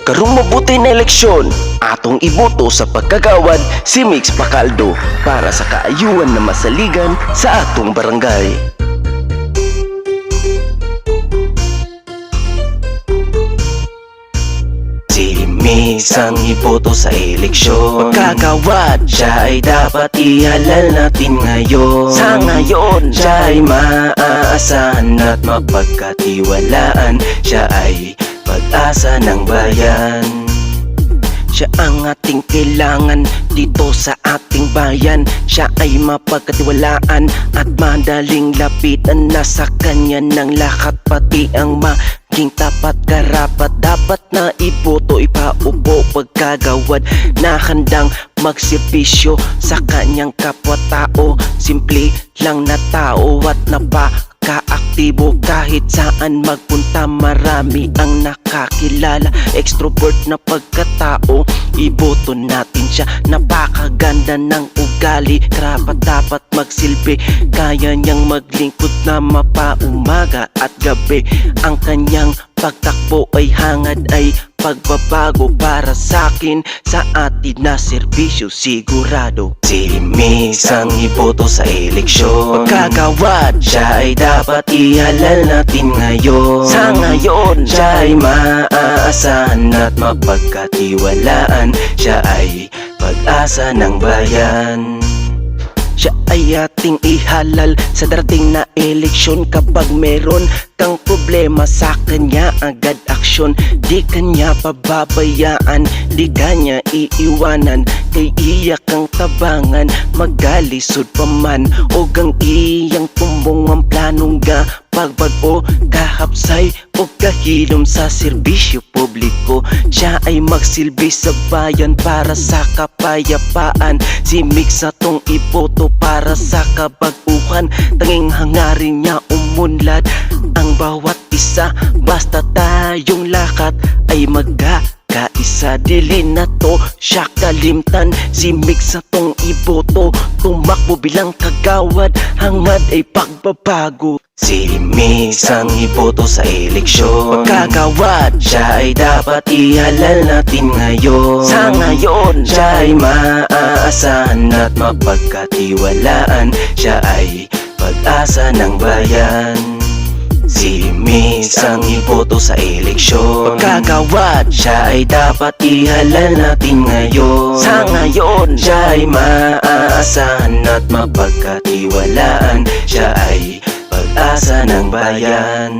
Karong mabuti na eleksyon, atong iboto sa pagkagawad si Mix Pacaldo para sa kaayuan na masaligan sa atong barangay. Si Mix ang iboto sa eleksyon, pagkagawad siya ay dapat ihalal natin ngayon. Sa ngayon, siya ay maaasahan at mapagkatiwalaan. Siya ay pag-asa ng bayan. Siya ang ating kailangan dito sa ating bayan. Siya ay mapagkatiwalaan at madaling lapitan. Nasa kanya ng lahat, pati ang maging tapat karapat. Dapat na iboto, ipaupo pagkagawad na handang magserbisyo sa kanyang kapwa-tao. Simple lang na tao at kaaktibo kahit saan magpunta, marami ang nakakilala. Extrovert na pagkatao, iboto natin siya. Napakaganda ng ugali, karapat dapat magsilbi. Kaya niyang maglingkod na mapaumaga at gabi. Ang kanyang pagtakbo ay hangad ay pagbabago para sa'kin, sa atin na serbisyo sigurado. Si Mix ang iboto sa eleksyon, pagkagawad siya ay dapat ihalal natin ngayon. Sa ngayon, siya ay maaasahan at mapagkatiwalaan. Siya ay pag-asa ng bayan. Siya ay ating ihalal sa darating na eleksyon. Kapag meron kang problema sa kanya, agad aksyon. Di kanya pababayaan, di kanya iiwanan. Kay iyak ang tabangan, magalisod pa man. O gang iyang tumbong ang planong ga pagbago, kahapsay o kahilom sa serbisyo publiko. Siya ay magsilbi sa bayan para sa kapayapaan. Si Mix atong iboto para sa kabaguhan. Tanging hangarin niya umunlad ang bawat isa. Basta tayong lahat ay magkakaisa. Dili na to siya kalimtan. Si Mix atong iboto, tumakbo bilang kagawad. Hangad ay pagbabago. Si Mix ang iboto sa eleksyon, pagkagawad siya ay dapat ihalal natin ngayon. Sa ngayon, siya ay maaasahan at mapagkatiwalaan. Siya ay pag-asa ng bayan. Si Mix ang iboto sa eleksyon, pagkagawad siya ay dapat ihalal natin ngayon. Sa ngayon, siya ay maaasahan at mapagkatiwalaan. Siya ay pag-asa ng bayan.